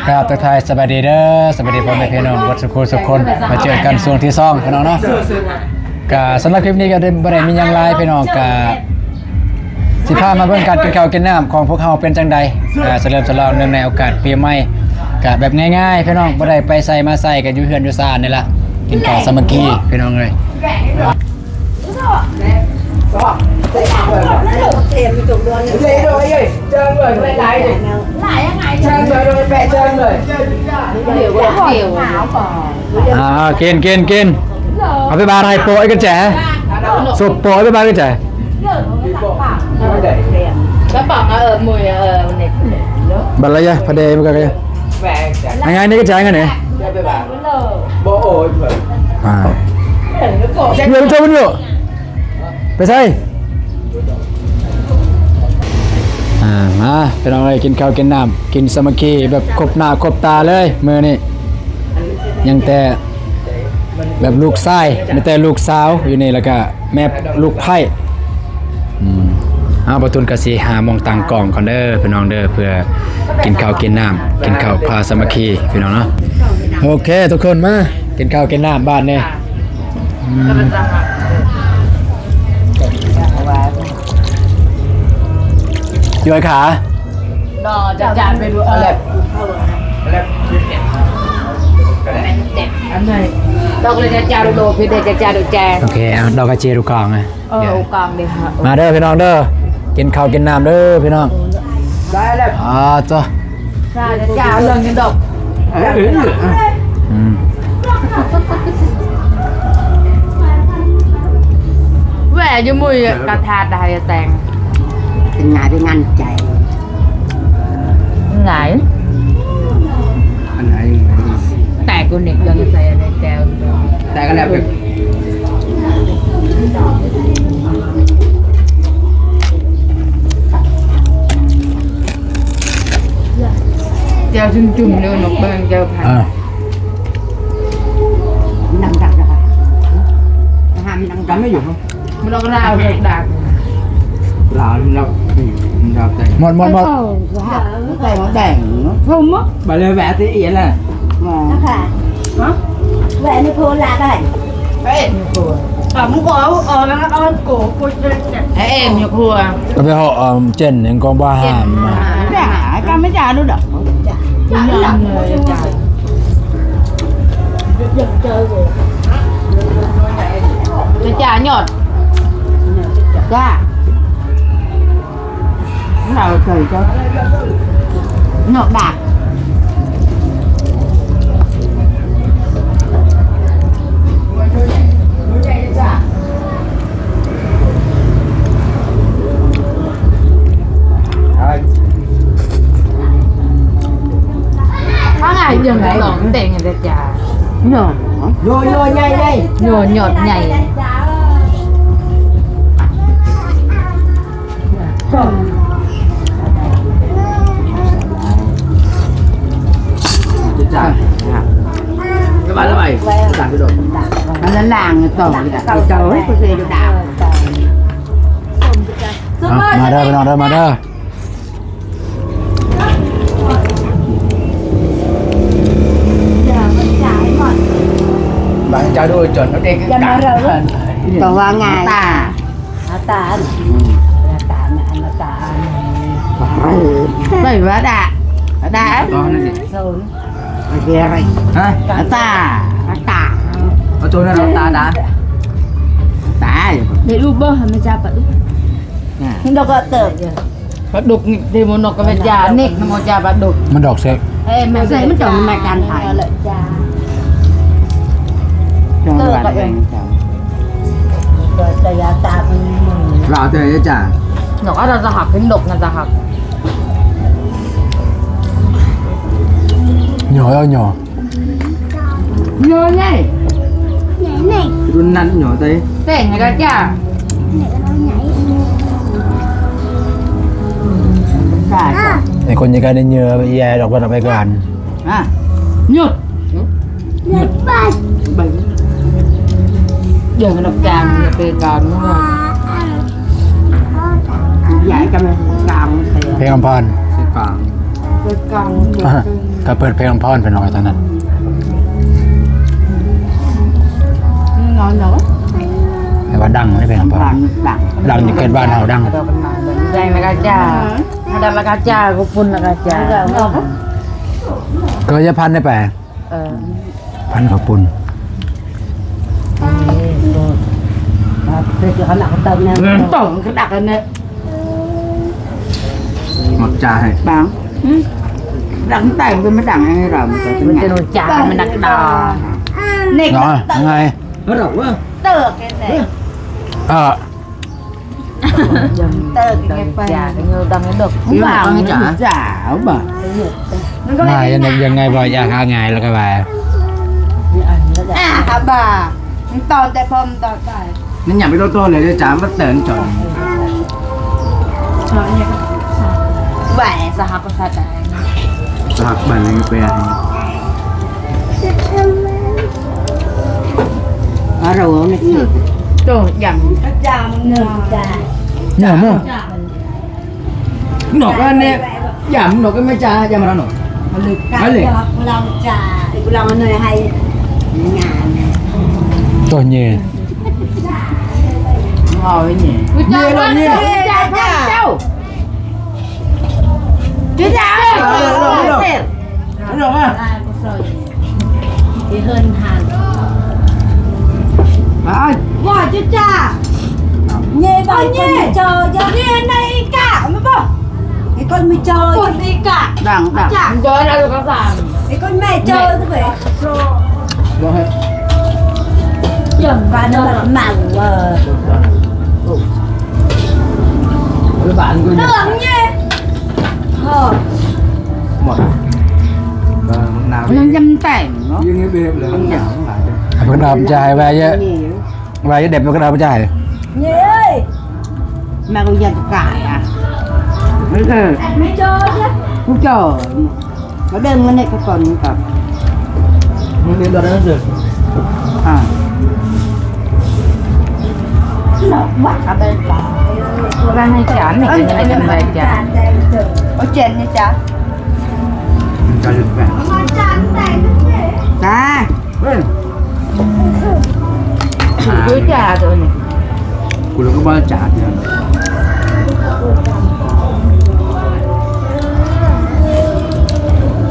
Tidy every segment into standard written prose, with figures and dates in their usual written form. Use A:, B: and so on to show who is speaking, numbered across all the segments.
A: ครับทักทายสวัสดีเด้อสวัสดีพ่อแม่พี่น้องวัดสุโขสุคนมาเจอกันช่วงที่2พี่น้องเนาะก็สำหรับคลิปนี้ก็บ่ได้มีหยังหลายพี่น้องก็สิพามาเบิ่งการกินข้าวกินน้ำของพวกเฮาเป็นจังใดเฉลิมฉลองเนื่องในโอกาสปีใหม่ก็แบบง่ายๆพี่น้องบ่ได้ไปใส่มาใส่กันอยู่เฮือนอยู่ซ่านนี่ล่ะกินข้าวสามัคคีพี่น้องเอ้ย
B: tiền bị trục đường
C: gì rồi gì chơi người lại lại
B: lại
C: chơi người rồi mẹ chơi người
B: điều
A: กินเอาไปบาร์ให้โปะกันแจ๋สุบโปะไปบาร์กันแจ๋
B: các bạn ở mùi này
A: บัลลัยพอดีมันก็ไง
C: mẹ
A: ไงนี่ก็จ่ายกันเนี่ย
C: chơi với bà bố ôi vậy
A: เดี๋ยวเจ้ามันอยู่ไปใส่มาไปลองเลยกินข้าวกินน้ำกินสามัคคีแบบครบหน้าครบตาเลยมือนี่ยังแต่แบบลูกชายไม่แต่ลูกสาวอยู่นี่แล้วก็แม่ลูกไผ่ประตุนกะสีหามองตังกล่องก่อนเด้อพี่น้องเด้อเพื่อกินข้าวกินน้ำกินข้าวพาสามัคคีพี่น้องเนาะโอเคทุกคนมากินข้าวกินน้ำบ้านเนี่ยย้อยขา
B: đò chạm về đuổi
C: lẹp
B: anh này đâu có lên chào được đồ phía đây chào được chàng
A: โอเคเอาดอกกระเจียดูกล่องไง
B: còn đi hả
A: มาเด้อพี่น้องเด้อกินข้าวกินน้ำเด้อพี่น้อง
C: đây lẹp
A: จ้ะ
B: ra chào lần nhân độc vẻ như mùi cà thà đài tàn
D: từng ngày đi ngăn chạy
B: ngải
C: anh này
B: tạc của nịch gần xe này chào
C: tại cái lẹp được
B: chào chung chung nữa một bên chào phải
D: nằm đặt rồi ham nằm
C: cắm cái gì không
B: mình đâu có rau được đạt
C: là đâu đây
A: หมด
D: cái nó đèn
B: không á
C: bà lên vẽ tí ý là
D: nó khả hả vậy nó khô là đây
B: không có nó có cổ cô em nhục hùa
A: ก็ไปเหาะเจนยังกองบ้าหาม
D: chả cái mấy trà nữa đâu
B: nhân người chào cái chả nhọt
D: cha nó đầu cười cho nhọt đạt
B: tháng ngày dừng lại còn đèn người ta chả
D: nhỏ
C: rồi nhanh đây
B: nhồi nhọt nhảy
C: chả các bạn mày làm cái đồ
D: nó là làng tổ cái tối có gì được đạo
A: มาเด้อพี่น้องเด้อมาเด้อ
C: bạn cho đôi chuẩn nó đen cái cả
D: tổ vào ngày tà tà bảy vá đã
C: con này
D: kia này
C: hả
D: tà
C: ở chỗ nào ta đã
B: để lu bơ hả mày cha bạn
D: nhưng đâu có tưởng
B: bạn đục thì một nọc cái vật già nick nó một cha bạn đục
A: มันดอกเซ็ก
B: em
D: mà dậy mới chồng mày càng phải cho bạn
C: vào thế chứ chả
B: nó có ra học cái đục là ra học
A: หน่อยเอาหน่อ
B: nhớ nhảy
C: luôn nắn nhỏ tay
B: để người ta chả
A: ไอ้คนยังการได้เนื้อแย่ดอกกันไปก่อน
B: nhột giờ cái độc tràng thì còn đúng không
D: dạy cho mày càng
A: เพลงอำพร
C: sẽ còn
B: เปิดกล่อง
A: ก็เปิดเพลงพรไปหน่อยตอนนั้น
B: นอนเนาะ
A: แต่ว่าดังไม่เพลงพร
D: ดัง
A: ดังจะเกิดบ้านเฮาดัง
E: Dai lagaja. Ada lagaja ko pun lagaja.
A: ก็จะพันได้ไปพันขอบปุ่น
D: Thế chứ hắn lạc tâm nha.
B: tổng cái đặc lên đấy
C: หมดใจ
D: Bán. Đắng tay với mấy đằng hay rồi
E: Mình tên cha mình đặt đò.
A: เนาะยังไง
C: ไม่หรอกว่า
B: tờ cái này
A: เออ
B: tờ cái này phải
E: Cha cái nhiều đằng cái được.
D: Cũng vào cái chả chả bà.
A: ง่ายยังไงบ่อยากหาง่ายแล้วก็ไป
B: à hả bà to tay phong to tay
C: นั่นอย่าไปโตๆเลยเดี๋ยวจ๋ามาเตือนจอด
B: vậy sao học có sao đấy
C: หักบันอะไรไปอะไร
D: Ở rồi nó thiệt.
B: rồi dặm
A: เนี่ยมึง
C: หนกอันเนี้ยหยำหนกก็ไม่จ้าจะมาแล้วหนก
D: Cái
C: liền.
D: lòng trà, cái lòng nơi hay nhà
A: ตัวเย่
D: ngồi nhỉ.
B: nhiều luôn nhiều cha cháu chứ sao
C: หนกอ่ะ
E: Thì hơn hẳn.
C: Ai?
B: gọi chứ cha
D: Nhê bà con chờ cho
B: nghe này cả mới bảo
D: cái con mới chờ
B: con đi cả
D: đằng đằng
B: chả rồi đâu có làm
D: cái con mẹ chờ thế vậy
C: Rồi hết.
D: và nó là màu
C: Các bạn cứ
B: tưởng nhé
C: một mức nào
B: nó dâm tẻm nó
C: riêng cái bếp là không nhỏ không phải đâu.
A: เพิ่นเอาใจไว้เยอะไว้เด็บมันก็เอาใจ
D: Nhê ơi mẹ con dành cải à
C: Mấy cái
D: mẹ chờ chứ không chờ nó đem cái này cái con cặp
C: những cái đó nó được
D: à
E: Nó bắt ở bên đó. Ra hay chán này cái này cần bài chán.
B: ở trên nha cha
C: cho được vẻ
D: ta
E: Cứ cha rồi này.
C: của nó có bao trả thì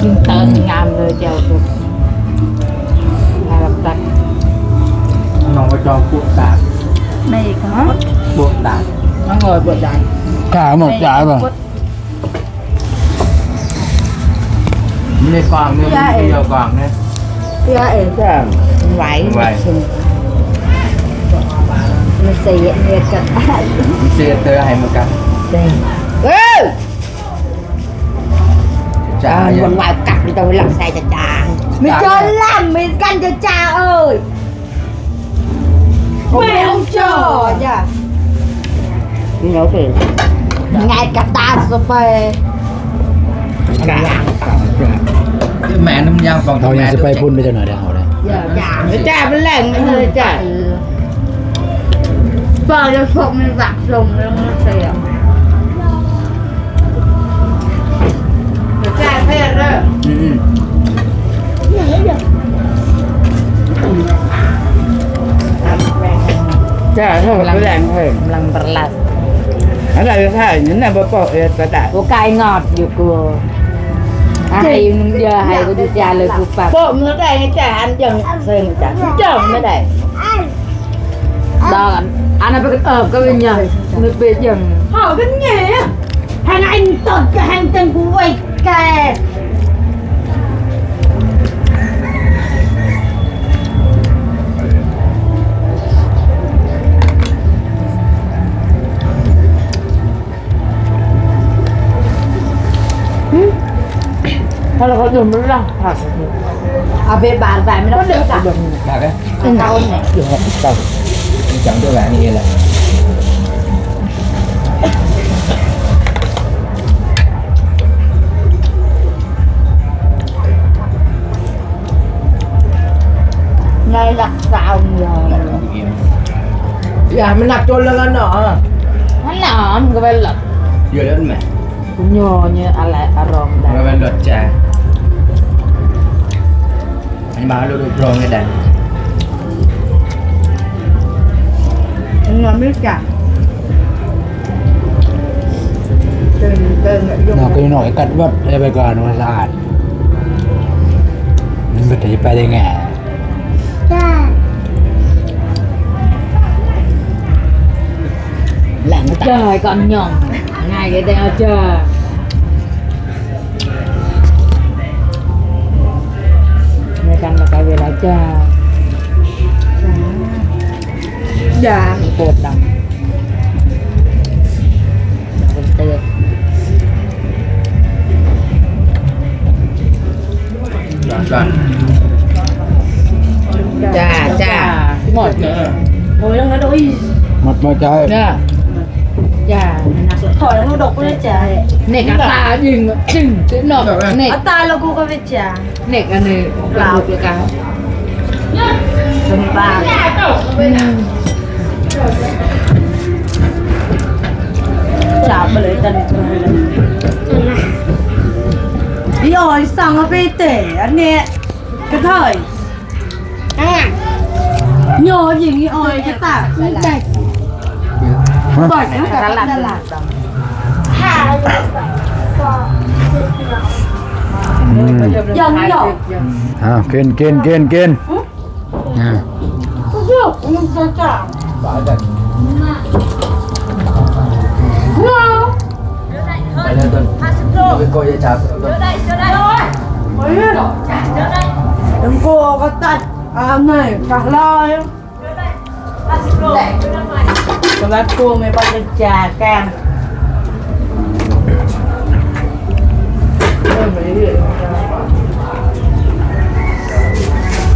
E: Nhưng tên ngam rồi chào được. Là lập tạch.
C: nó có cho cuộn tạt
B: này có
C: cuộn tạt
E: Nó ngồi bật đài.
A: ข้าหมดจ่ายบ่
C: ไม่ฟังเนี่ยไม่เดียวฟังเนี่ย
E: Dạ em sao? Vậy.
C: Vậy.
E: Nó xì nhiệt cật.
C: เสียเตอร์ให้มากัน
E: Đây.
B: ê
C: จ้าอย่า
E: Còn ngoài cặp đi tôi làm sai cho cha.
B: mình
C: Dạ,
B: cho
C: dạ.
B: làm mình canh cho cha ơi mẹ không chờ nha
E: Đi nấu tiền.
B: ngày cả ta rồi về
C: แม่น้ำยางฟัง
A: เรายังจะไปพุ่นได้จังหน่อยได้เอาได้
B: Cái cha với lạnh nó hơi chả vợ cho phụng mình vặt dùng nó xỉu Cái cha phê rồi
C: อืม
D: chả thôi cái lạnh thôi
E: Làm berlas.
D: ở đây phải những này bố cái đại
E: Có cay ngọtอยู่กูhay giờ hay có đi cha lời cụ bạc
B: bộ nó đây chả ăn chừng
E: sơn chả
B: chồng nó đây
E: đó anh ấy phải cái bên nhà người bên chừng
B: hỏi cái gì á hàng anh tọt cái hành tinh của quay kè
E: thôi là có dùng nó ra thật
B: ở bên bàn vải mới nó được cả
C: บาทเลย
B: cái tao này
C: อยู่หกตังจังตัวแบบนี้แหละ
B: này là sao nhiều
C: อย่ามันหนักจนแล้วกันเนาะ
E: hắn nọ cái bên lật
C: เยอะแล้วแม่
E: Punyonya ala arom
C: มัน
E: dah.
C: เป็นรสจ้าอันนี้มาดูโปรงเลยได้
D: ngambil cak tên
A: นอกก็หน่อยกัดวัดอะไรไปก่อนมันสะอาดมันก็จะไปได้ไง
E: Lặng trời con nhộng. Ngày cái đeo chờ. Ngày căn là cái về lại chờ.
D: dạ
E: Cột đồng. Đồng bên tươi.
C: Đoạn
E: Chà chà. Một nữa.
B: Ngồi đâu nó đôi
A: หมดหมดใจ
E: Nè. Chà.
B: khỏi nó độc nó chả
E: Nè cả ta dừng chừng chữ nọ. Nè.
B: ở ta là cô có biết chả
E: Nè cái này là được cái cá.
B: Tầm ba chả mà lấy tân đi rồi sang nó bị tể anh nè cái thời nhớ gì nghĩ ôi cái tả cũng đẹp bởi nó
E: Cả
B: cả
E: lạt
B: là
E: lạt.
B: Dần nhỏ
A: อ้าวกินอ่า
B: nhưng sao chả
C: Bỏ đây. Đây lên tuần. Cái cô dây chào tuần.
B: đừng cô có tật này cả lo cái bác cô mới bắt được trà cam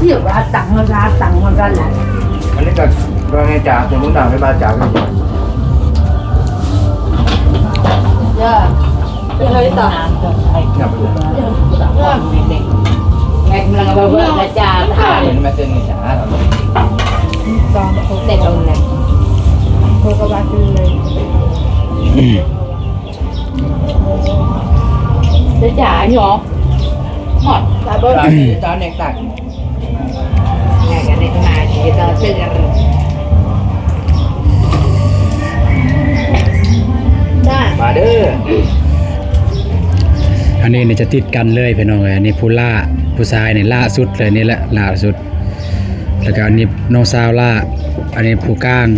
B: nhiều ra tặng mà ra lại
C: Anh ấy cần ra nghe chào thì muốn nào với ba chào cái gì.
B: dạ cái hơi tỏ
C: Nhập rồi.
E: Ngày cũng là vợ là cha thả
C: Thì nó mẹ tên người trả rồi.
E: con không tên ông này.
B: cô có bác tư này
E: Để trả nhỏ. Ngọt.
B: tại bớt
C: Rồi thì cho nền tảng.
E: Ngày cái này mà chỉ tao tự
B: đã
C: Bà đưa.
A: อันนี้เนี่ยจะติดกันเลยพี่น้องเอ้ยอันนี้ผู้ล่าผู้ชายนี่ล่าสุดเลยนี่แหละล่าสุดแล้วก็อันนี้น้องสาวล่าอันนี้ผู้กลาง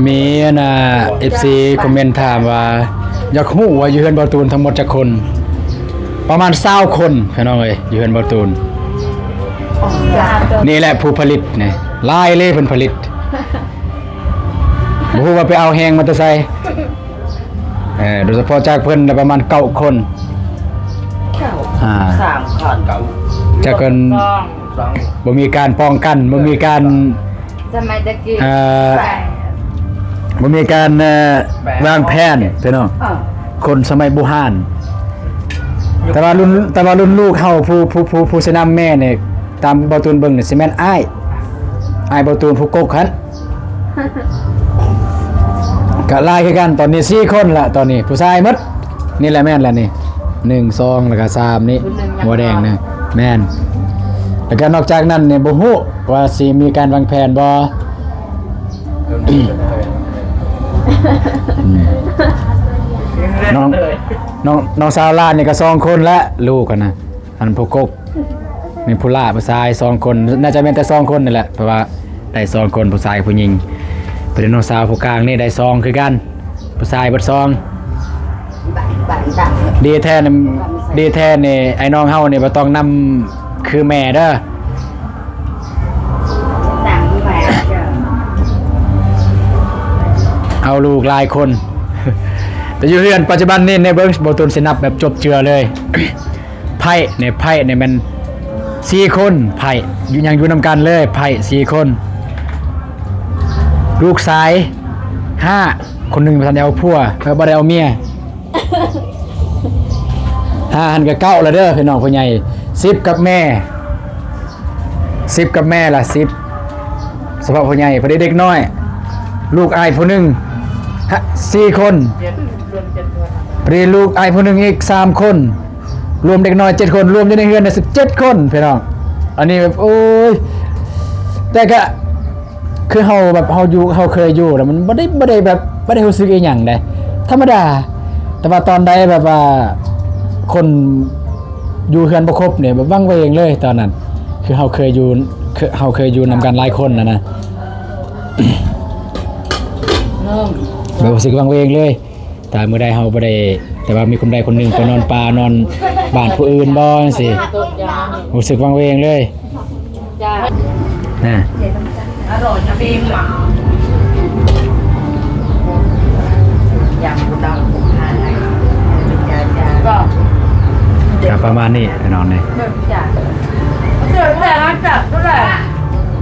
A: มีน่ะ FC คอมเมนต์ถามว่าอยากฮู้ว่าอยู่เฮือนบ่ตูนทั้งหมดจักคน ประมาณ20คนพี่น้องเอ้ยอยู่เฮือนบ่ตูน นี่แหละผู้ผลิตนี่ลายเล่เพิ่นผลิตบ่ฮู้ว่าไปเอาแฮงมาแต่ไสโดยเฉพาะจากเพิ่นน่ะประมาณ9คน
C: 3 con cậu.
A: จากเพิ่น
C: Xong.
A: บ่มีการป้องกันบ่มีการ
E: Sampai tadi
A: บ่มีการวางแผนพี่น้องคนสมัยโบราณแต่ว่ารุ่นลูกเฮาผู้สนำแม่เนี่ยตามบ่ตูนเบิ่งนี่สิแม่นอ้ายบ่ตูนผู้กกคั่นก็ลายคือกันตอนนี้4คนละตอนนี้ผู้ชายหมดนี่แหละแม่นแล้วนี่1 2แล้วก็3นี่หัวแดงนี่แม่นแล้วก็นอกจากนั้นเนี่ยบ่ฮู้ว่าสิมีการวางแผนบ่ น้องสาวลานี่ก็2คนและลูกกันนะอันผู้กกมีผู้ล่าผู้ชาย2คนน่าจะเป็นแต่2คนนี่แหละเพราะว่าได้2คนผู้ชายผู้หญิงเป็นน้องสาวผู้กลางนี่ได้2คือกันผู้ชายเบิด2ดีแท้นี่ไอ้น้องเฮานี่บ่ต้องนำคือแม่เด้อเอาลูกหลายคน แต่อยู่เรือนปัจจุบันนี่ในเบิ้งโบตูนสินับแบบจบเจือเลย ไพ่เนี่ยมัน4คนไพ่อยู่ยังอยู่นำกันเลยไพ่4คนลูกชาย5คนหนึงบ่ทันได้เอาผัวแล้วบ่ได้เอาเมีย5หันก็9แล้วเด้อพี่น้องผู้ใหญ่10กับแม่ 10กับแม่ล่ะ10เฉพาะผู้ใหญ่พอดีเด็กน้อยลูกอายผู้หนึง4คนพอดีลูกอายผู้หนึงอีก3คนรวมเด็กน้อย7คนรวมอยู่ในเฮือนน่ะ17คนพี่น้องอันนี้แบบโอ้ยแต่ก็คือเฮาแบบเฮาอยู่เฮาเคยอยู่แล้วมันบ่ได้แบบบ่ได้รู้สึกอีหยังใดธรรมดาแต่ว่าตอนใดแบบว่าคนอยู่เฮือนบ่ครบเนี่ยแบบวังเวงเลยตอนนั้นคือเฮาเคยอยู่นำกันหลายคนนะแบบรู้สึกวังเวงเลยแต่มื้อใดเฮาบ่ได้แต่ว่ามีคนใดคนหนึงไปนอนป่านอนบ้านผู้อื่นบ่จังซี่รู้สึกวังเวงเลยนะ
E: อร่อยนะพี่หมาอย่างกูดังผมทานก็
A: ประมาณนี้พี่น้องนี่
E: จ้ะเดือดแต่ละจับเท่าไหร่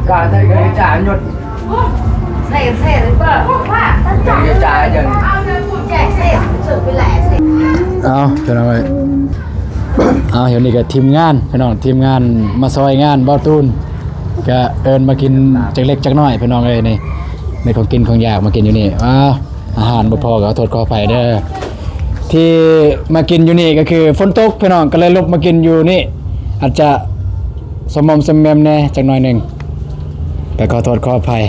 C: การได้ก็จ่ายหยด
E: ใส่เศษหรือเปล่าว่า
C: จะจ่ายอย่าง
E: แจกเศษสุดไปแหล่เศษ
A: เอาพี่น้องเอ้ยเอาเดี๋ยวนี้ก็ทีมงานพี่น้องทีมงานมาซอยงานบ่ตูนก็เอิ้นมากินจักเล็กจักน้อยพี่น้องเอ้ยนี่ในของกินของอยากมากินอยู่นี่อ้าวอาหารบ่พอก็ขอโทษขออภัยเด้อที่มากินอยู่นี่ก็คือฝนตกพี่น้องก็เลยลุกมากินอยู่นี่อาจจะสมอมสมแมมแน่จักหน่อยหนึงแต่ขอโทษขออภัย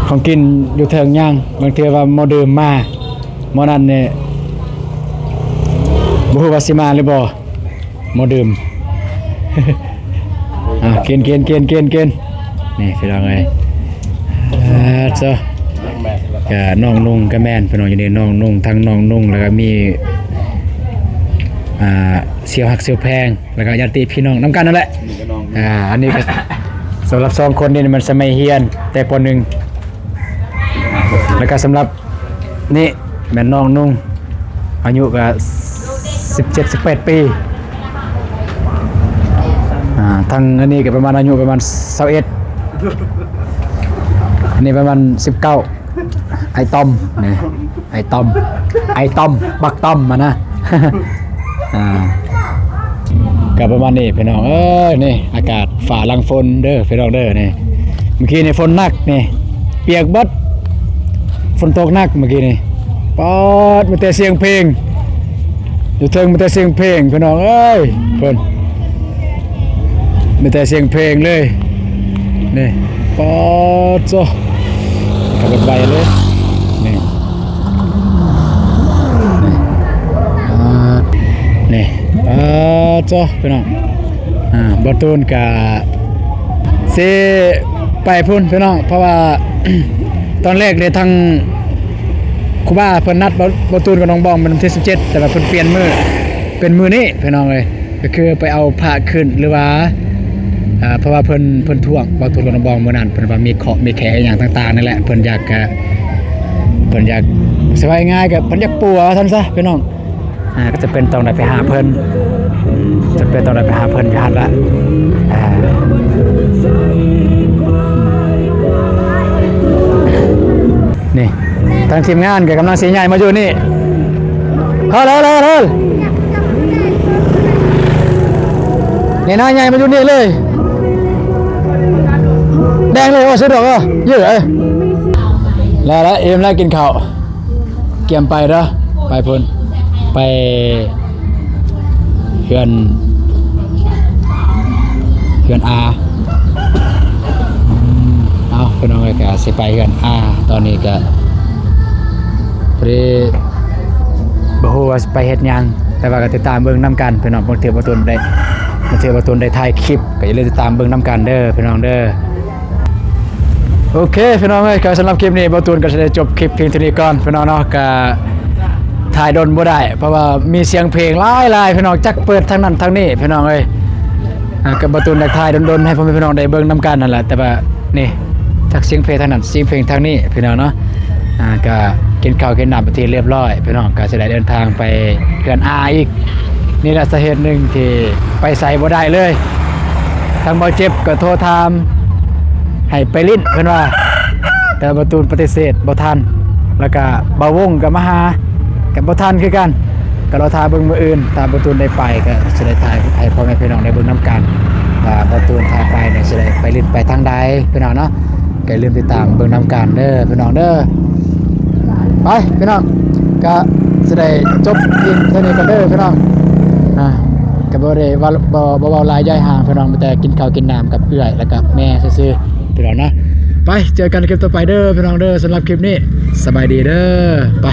A: ของกินอยู่เทิงย่างบางเทื่อว่าบ่ดื่มมามื้อนั้นเนี่ยบ่ฮู้ว่าสิมาหรือบ่ดื่ม กินนี่พี่น้องเอ้ยจ้ะก็น้องนุ่งก็แม่นพี่น้องอยู่นี่น้องนุ่งทั้งน้องนุ่งแล้วก็มีเสี่ยวหักเสี่ยวแพงแล้วก็ญาติพี่น้องนํกันนั่นแหละอันนี้ก็สำหรับ2คนนี่มันสมัยเรียนแต่ป .1 แล้วก็สำหรับนี่แม่น้องนุ่งอายุก็17-18 ปีทางอันนี้ก็ประมาณอายุประมาณ21อันนี้ประมาณ19ไอต้อมนี่ไอต้อมบักต้อมมานะ ก็ประมาณนี้พี่น้องนี่อากาศฝ่าลังฝนเด้อพี่น้องเด้อนี่เมื่อกี้นี่ฝนหนักนี่เปียกเบิดฝนตกหนักเมื่อกี้นี่ป๊อดมีแต่เสียงเพลงอยู่เทิงมีแต่เสียงเพลงพี่น้องเอ้ยเพิ่นมีแต่เสียงเพลงเลยนี่ป๊อดโซขับรถไปเลยนี่นี่ป๊อดโซพี่น้องบอตูนกับสิไปพุ่นพี่น้องเพราะว่า ตอนแรกเลยทางครูบาเพิ่นนัดบอตูนกับน้องบองเป็นวันที่17แต่ว่าเพิ่นเปลี่ยนมื้อเป็นมื้อนี้พี่น้องเลยก็คือไปเอาพระขึ้นหรือว่าเพราะว่าเพิ่นท่วงบอตูนกับน้องบองมื้อนั้นเพิ่นว่ามีเคาะมีแขอย่างต่างๆนั่นแหละเพิ่นอยากสบายง่ายกับเพิ่นอยากปัวท่านซะพี่น้องก็จะเป็นต้องได้ไปหาเพิ่นจะเป็นต้องได้ไปหาเพิ่นอยู่หั่นละนี่ทางทีมงานกับกำลังสีใหญ่มาอยู่นี่เฮ้ยนี่นายใหญ่มาอยู่นี่เลยแดงเลยว่าสุดดอกเยอะเลยแล้วเอ็มแล้วกินข้าวเกี่ยมไปเด้อไปพุ่นไปเฮือนอาเอาพี่น้องก็สิไปเฮือนอาตอนนี้ก็พอดีบ่ฮู้ว่าสิไปเฮ็ดหยังแต่ว่าก็ติดตามเบิ่งนํกันพี่น้องบางเทื่อบ่ตุนได้ถ่ายคลิปก็อย่าลืมติดตามเบิ่งนํกันเด้อพี่น้องเด้อโอเคพี่น้องเอ้ยก็สำหรับคลิปนี้บ่ตุนก็จะได้จบคลิปเพียงเท่านี้ก่อนพี่น้องเนาะก็ถ่ายดนบ่ได้เพราะว่ามีเสียงเพลงหลายๆพี่น้องจักเปิดทางนั้นทางนี้พี่น้องเอ้ยก็บ่ตุนอยากถ่ายดนๆให้พ่อแม่พี่น้องได้เบิ่งนํกันนั่นแหละแต่ว่านี่จักเสียงเพลงทางนั้นเสียงเพลงทางนี้พี่น้องเนาะก็กินข้าวกินน้ำไปที่เรียบร้อยพี่น้องก็จะได้เดินทางไปเฮือนอาอีกนี่แหละสาเหตุหนึ่งที่ไปใส่บ่ได้เลยทางบ่เจ็บก็โทรถามให้ไปลิ้นเพิ่นว่าแต่บ่ตูนปฏิเสธบ่ทันแล้วก็บ่วงก็มาหาก็บ่ทันคือกันก็รอทาเบิ่งมื้ออื่นตามบ่ตูนได้ไปก็สิได้ถ่ายให้พ่อแม่พี่น้องได้เบิ่งนํกัน ว่าประตูทางไปเนี่ยจะได้ไปลิ้นไปทางใดพี่น้องเนาะก็อย่าลืมติดตามเบิ่งนำกันเด้อพี่น้องเด้อไปพี่น้องก็จะได้จบกินเท่านี้กันเด้อพี่น้องก็บ่ได้ว่าบ่เว้าหลายย่อยห่างพี่น้องมีแต่กินข้าวกินน้ำกับเอื้อยแล้วกับแม่ซื่อๆพี่น้องเนาะไปเจอกันในคลิปต่อไปเด้อพี่น้องเด้อสำหรับคลิปนี้สบายดีเด้อไป